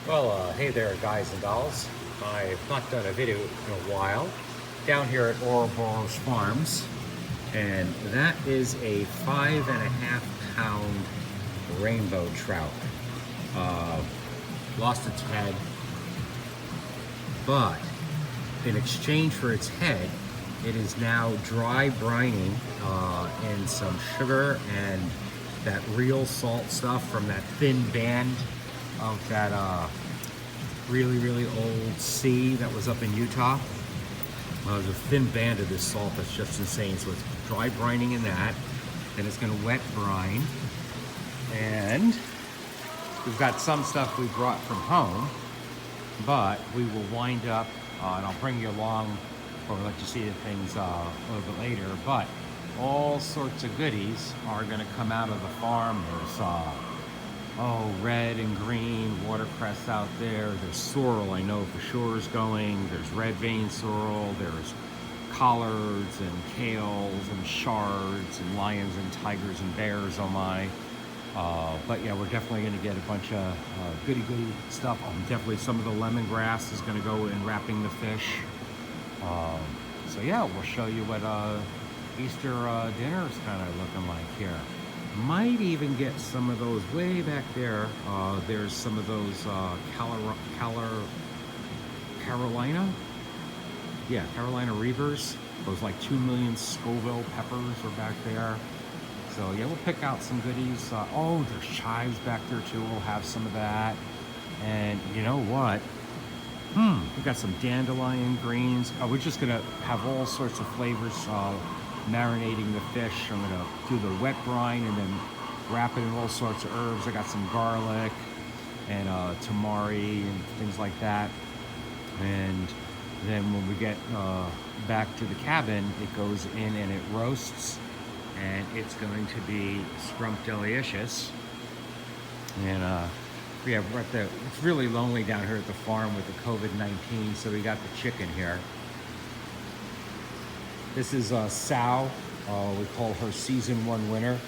Well, hey there, guys and dolls. I've not done a video in a while. Down here at Ouroboros Farms, and that is a 5.5 pound rainbow trout. Lost its head, but in exchange for its head, it is now dry brining in some sugar and that real salt stuff from that thin band of that really old sea that was up in Utah. There's a thin band of this salt that's just insane. So it's dry brining in that, then it's going to wet brine, and we've got some stuff we brought from home, but we will wind up, and I'll bring you along, or let you see the things a little bit later, but all sorts of goodies are going to come out of the farm. There's red and green watercress out there. There's sorrel, I know for sure is going. There's red vein sorrel. There's collards and kales and shards and lions and tigers and bears, oh my. But yeah, we're definitely going to get a bunch of goody stuff. Definitely some of the lemongrass is going to go in wrapping the fish. So yeah, we'll show you what Easter dinner is kind of looking like here. Might even get some of those way back there. There's some of those Carolina Reavers. Those like 2 million Scoville peppers are back there. So yeah, we'll pick out some goodies. There's chives back there too. We'll have some of that. And you know what? We've got some dandelion greens. We're just gonna have all sorts of flavors marinating the fish. I'm gonna do the wet brine and then wrap it in all sorts of herbs. I got some garlic and tommyj and things like that. And then when we get back to the cabin, it goes in and it roasts, and it's going to be scrumptious. And yeah, we're at it's really lonely down here at the farm with the COVID-19, so we got the chicken here. This is Sal. We call her season 1 winner.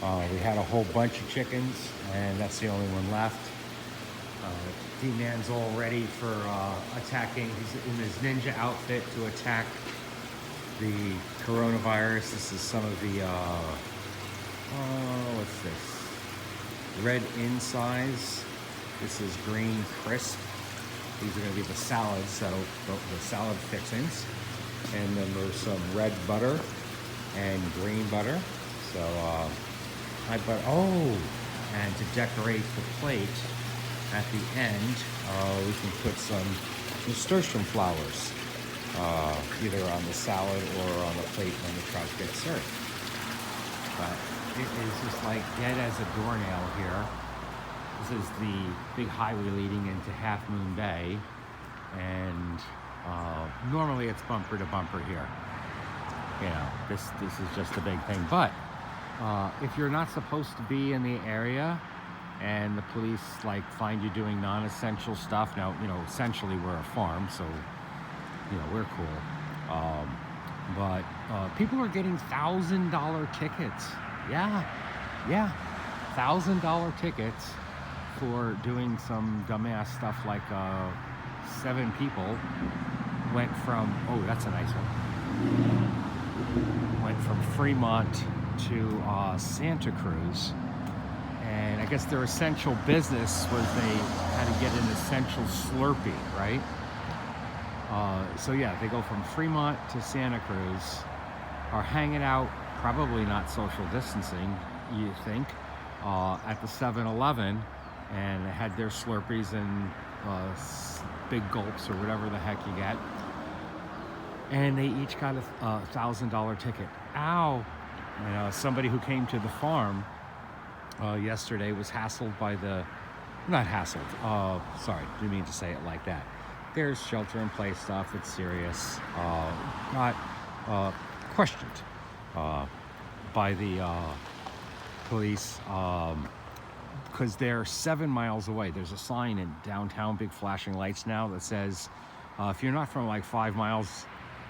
We had a whole bunch of chickens, and that's the only one left. D-Man's all ready for attacking. He's in his ninja outfit to attack the coronavirus. This is some of the, what's this? Red insides. This is green crisp. These are going to be the salads, the salad fixings. And then there's some red butter and green butter. So and to decorate the plate at the end, we can put some nasturtium flowers, either on the salad or on the plate when the trout gets served. But it is just like dead as a doornail here. This is the big highway leading into Half Moon Bay, and normally it's bumper to bumper here. You know, this is just a big thing. But if you're not supposed to be in the area and the police like find you doing non-essential stuff, now, you know, essentially we're a farm, so, you know, we're cool. But people are getting $1,000 tickets. Yeah, $1,000 tickets for doing some dumbass stuff like 7 people went from, that's a nice one, went from Fremont to Santa Cruz, and I guess their essential business was they had to get an essential Slurpee, right? So yeah, they go from Fremont to Santa Cruz, are hanging out, probably not social distancing, you think, at the 7-Eleven, and they had their Slurpees and big gulps or whatever the heck you get, and they each got a $1,000 ticket. Ow! And somebody who came to the farm yesterday was hassled by not hassled, sorry, didn't mean to say it like that. There's shelter-in-place stuff, it's serious. Got questioned by the police because they're 7 miles away. There's a sign in downtown, big flashing lights now, that says, if you're not from like 5 miles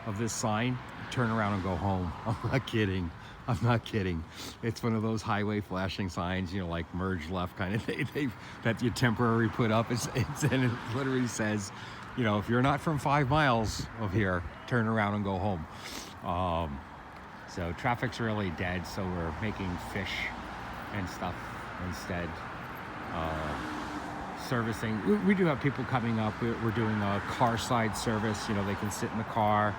of this sign, turn around and go home. I'm not kidding. I'm not kidding. It's one of those highway flashing signs, you know, like merge left kind of thing that you temporarily put up. And it literally says, you know, if you're not from 5 miles of here, turn around and go home. So traffic's really dead, so we're making fish and stuff instead. Servicing. We do have people coming up. We're doing a car side service. You know, they can sit in the car.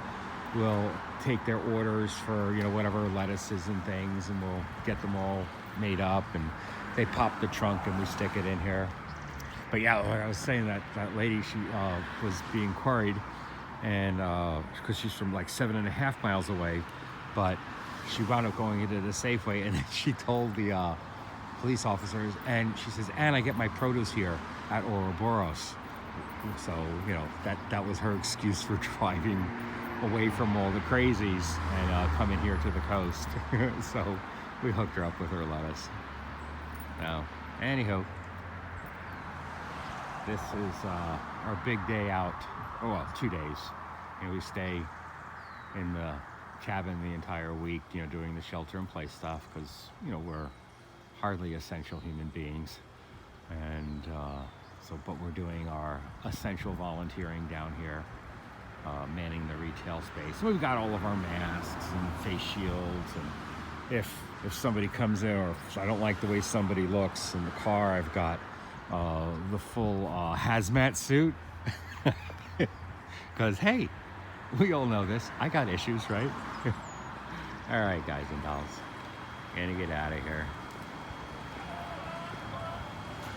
We'll take their orders for, you know, whatever lettuces and things, and we'll get them all made up, and they pop the trunk and we stick it in here. But yeah, like I was saying, that lady, she was being queried, and because she's from like 7.5 miles away, but she wound up going into the Safeway, and then she told the police officers, and she says, and I get my produce here at Ouroboros. So, you know, that was her excuse for driving away from all the crazies and coming here to the coast. So we hooked her up with her lettuce. Now, anywho, this is our big day out. Oh, well, 2 days. You know, we stay in the cabin the entire week, you know, doing the shelter in place stuff, because, you know, we're hardly essential human beings. And but we're doing our essential volunteering down here, manning the retail space. So we've got all of our masks and face shields, and if somebody comes in, or if I don't like the way somebody looks in the car, I've got the full hazmat suit. Because hey, we all know this, I got issues, right? All right, guys and dolls, gonna get out of here.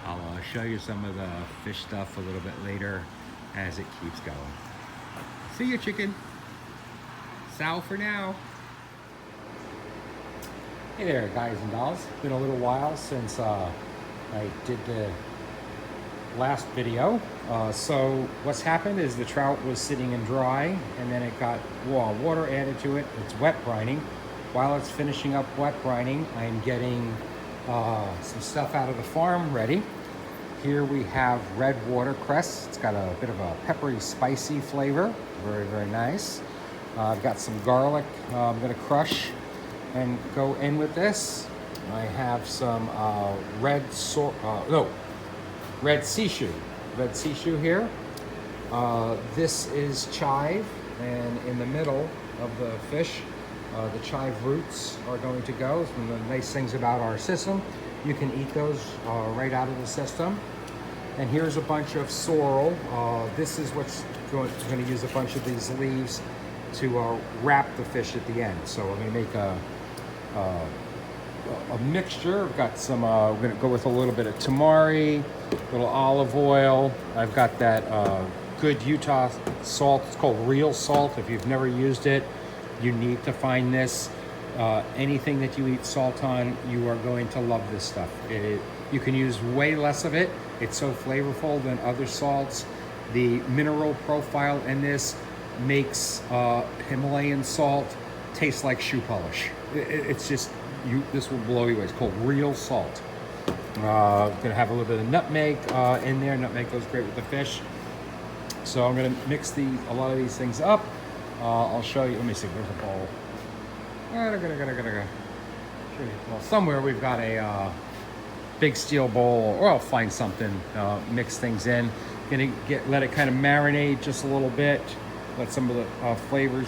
I'll show you some of the fish stuff a little bit later as it keeps going. See you, chicken. Sal for now. Hey there, guys and dolls. Been a little while since I did the last video. So what's happened is the trout was sitting in dry, and then it got water added to it. It's wet brining. While it's finishing up wet brining, I'm getting some stuff out of the farm ready. Here we have red watercress. It's got a bit of a peppery, spicy flavor. Very, very nice. I've got some garlic I'm gonna crush and go in with this. I have some red sishu. Red sishu here. This is chive, and in the middle of the fish, the chive roots are going to go. It's one of the nice things about our system. You can eat those right out of the system. And here's a bunch of sorrel. This is what's going to use a bunch of these leaves to wrap the fish at the end. So I'm going to make a mixture. I've got some, we're going to go with a little bit of tommyj, a little olive oil. I've got that good Utah salt. It's called real salt. If you've never used it, you need to find this. Anything that you eat salt on, you are going to love this stuff. You can use way less of it. It's so flavorful than other salts. The mineral profile in this makes Himalayan salt taste like shoe polish. It's just, this will blow you away. It's called real salt. Gonna have a little bit of nutmeg in there. Nutmeg goes great with the fish. So I'm gonna mix a lot of these things up. I'll show you. Let me see. Where's the bowl? Well, somewhere we've got a big steel bowl, or I'll find something. Mix things in. Gonna let it kind of marinate just a little bit. Let some of the flavors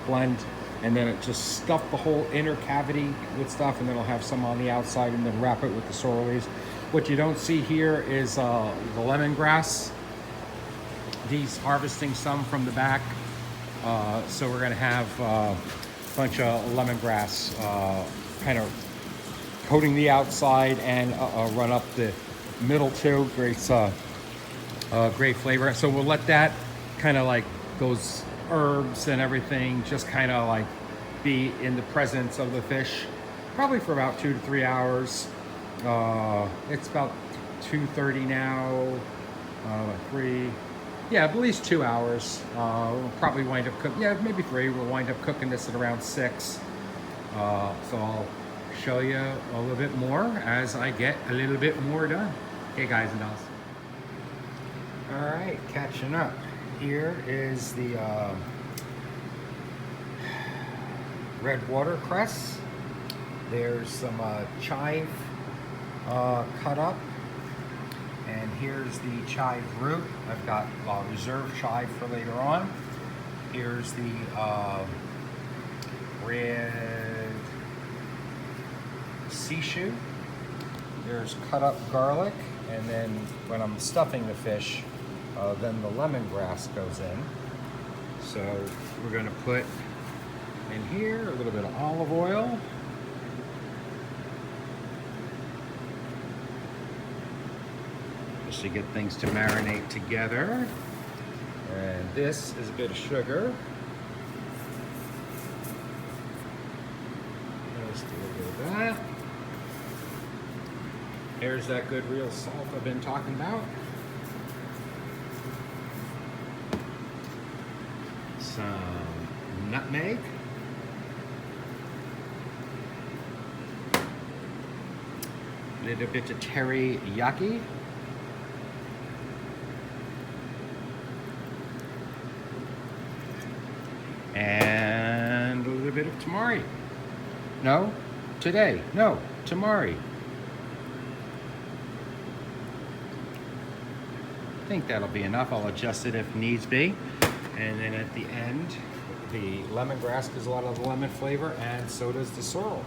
blend, and then it just stuff the whole inner cavity with stuff, and then I'll have some on the outside, and then wrap it with the sorrel leaves. What you don't see here is the lemongrass. These harvesting some from the back. So we're gonna have a bunch of lemongrass kind of coating the outside and run up the middle too. Great flavor. So we'll let that kind of like those herbs and everything just kind of like be in the presence of the fish, probably for about 2 to 3 hours. It's about 2:30 now, 3. Yeah, at least 2 hours. We'll probably wind up cooking, yeah, maybe 3. We'll wind up cooking this at around 6. So I'll show you a little bit more as I get a little bit more done. Okay, guys and dolls. All right, catching up. Here is the red watercress. There's some chive cut up. And here's the chive root. I've got reserve chive for later on. Here's the red sishu. There's cut up garlic. And then when I'm stuffing the fish, then the lemongrass goes in. So we're going to put in here a little bit of olive oil. Just to get things to marinate together. And this is a bit of sugar. Just a little bit of that. There's that good real salt I've been talking about. Some nutmeg. A little bit of teriyaki. And a little bit of tamari. No, today. No, tamari. I think that'll be enough. I'll adjust it if needs be. And then at the end, the lemongrass gives a lot of the lemon flavor, and so does the sorrel.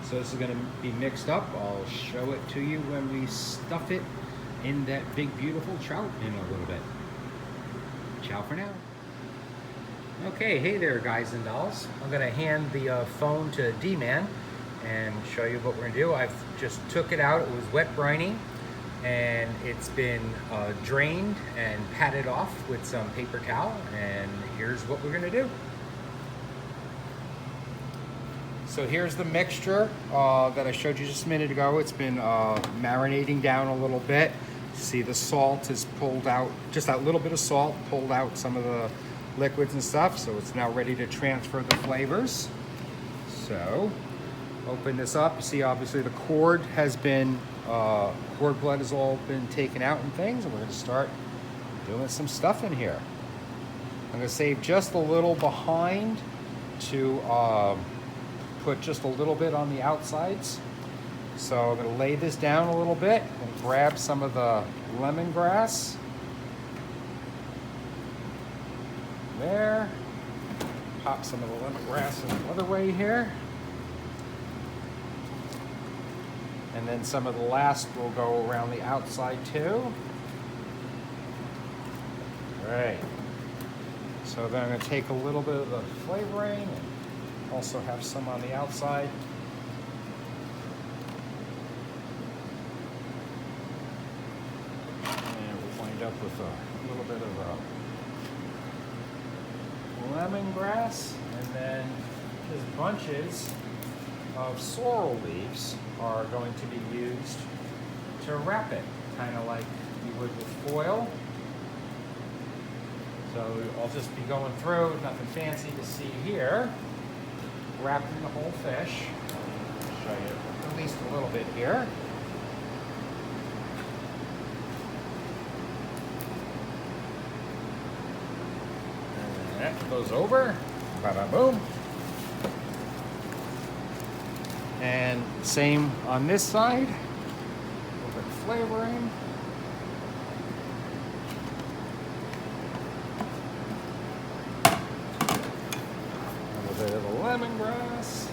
So this is going to be mixed up. I'll show it to you when we stuff it in that big, beautiful trout in a little bit. Ciao for now. Okay, hey there, guys and dolls. I'm going to hand the phone to D-Man and show you what we're going to do. I've just took it out. It was wet briny, and it's been drained and patted off with some paper towel, and here's what we're going to do. So here's the mixture that I showed you just a minute ago. It's been marinating down a little bit. See, the salt is pulled out, just that little bit of salt pulled out some of the liquids and stuff, so it's now ready to transfer the flavors. So open this up. You see, obviously the cord has been cord blood has all been taken out and things, and we're going to start doing some stuff in here. I'm going to save just a little behind to put just a little bit on the outsides. So I'm going to lay this down a little bit and grab some of the lemongrass. There. Pop some of the lemongrass in the other way here. And then some of the last will go around the outside too. All right. So then I'm going to take a little bit of the flavoring and also have some on the outside. And we'll wind up with a little bit of lemongrass, and then his bunches of sorrel leaves are going to be used to wrap it, kind of like you would with foil. So I'll just be going through, nothing fancy to see here, wrapping the whole fish. I'll show you at least a little bit here. And that goes over, bada boom. And same on this side, a little bit of flavoring. A little bit of the lemongrass.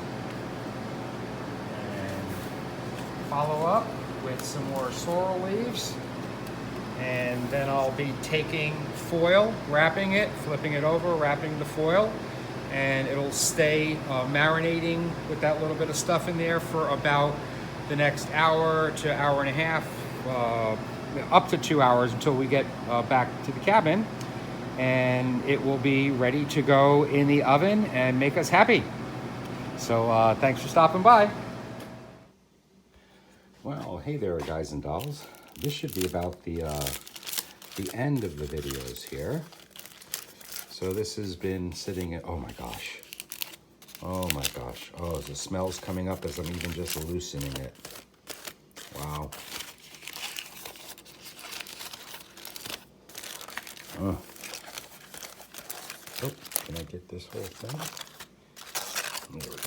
And follow up with some more sorrel leaves. And then I'll be taking foil, wrapping it, flipping it over, wrapping the foil. And it'll stay marinating with that little bit of stuff in there for about the next hour to hour and a half, up to 2 hours until we get back to the cabin. And it will be ready to go in the oven and make us happy. So thanks for stopping by. Well, hey there, guys and dolls. This should be about the end of the videos here. So this has been sitting at, oh my gosh. Oh my gosh. Oh, the smell's coming up as I'm even just loosening it. Wow. Oh. Oh, can I get this whole thing? There we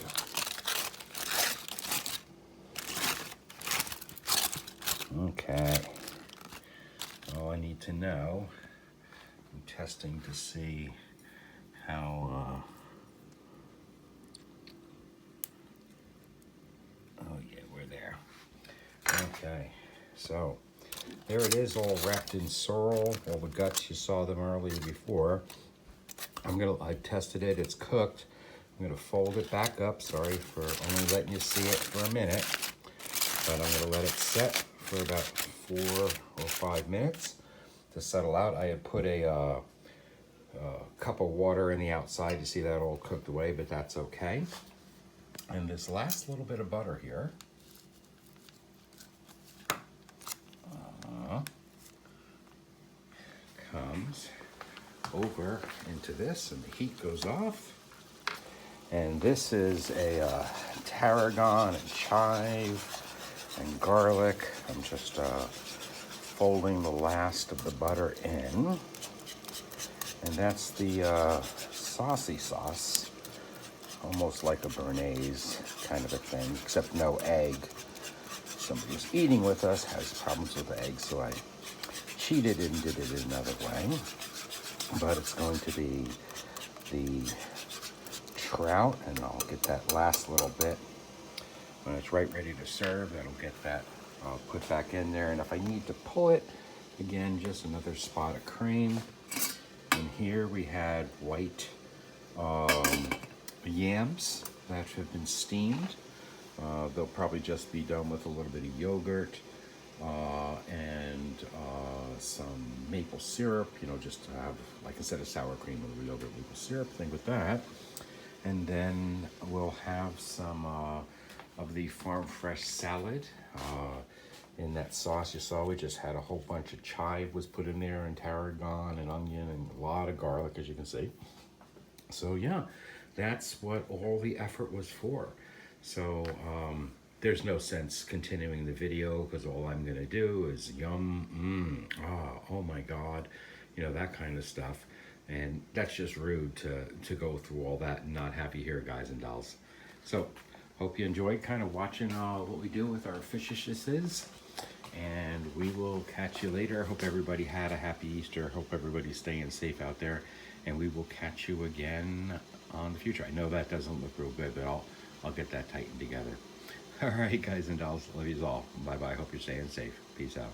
all I need to know. I'm testing to see how, oh yeah, we're there. Okay, so there it is, all wrapped in sorrel, all the guts, you saw them earlier before. I've tested it, it's cooked. I'm gonna fold it back up. Sorry for only letting you see it for a minute, but I'm gonna let it set for about 4 or 5 minutes to settle out. I had put a cup of water in the outside to see that all cooked away, but that's okay. And this last little bit of butter here, comes over into this, and the heat goes off. And this is a tarragon and chive and garlic. I'm just folding the last of the butter in. And that's the saucy sauce, almost like a béarnaise kind of a thing, except no egg. Somebody who's eating with us has problems with the egg, so I cheated and did it another way. But it's going to be the trout, and I'll get that last little bit when it's right ready to serve. That'll get that put back in there, and if I need to pull it again, just another spot of cream. And here we had white yams that have been steamed. They'll probably just be done with a little bit of yogurt and some maple syrup, you know, just to have, like instead of sour cream, a little yogurt, maple syrup thing with that. And then we'll have some of the farm fresh salad in that sauce. You saw we just had a whole bunch of chive was put in there, and tarragon and onion and a lot of garlic, as you can see. So yeah, that's what all the effort was for. So there's no sense continuing the video because all I'm gonna do is yum, oh my God, you know, that kind of stuff. And that's just rude to go through all that and not have you here, guys and dolls. So hope you enjoyed kind of watching what we do with our fishes. And we will catch you later. Hope everybody had a happy Easter. Hope everybody's staying safe out there. And we will catch you again on the future. I know that doesn't look real good, but I'll get that tightened together. All right, guys and dolls, love you all. Bye-bye. Hope you're staying safe. Peace out.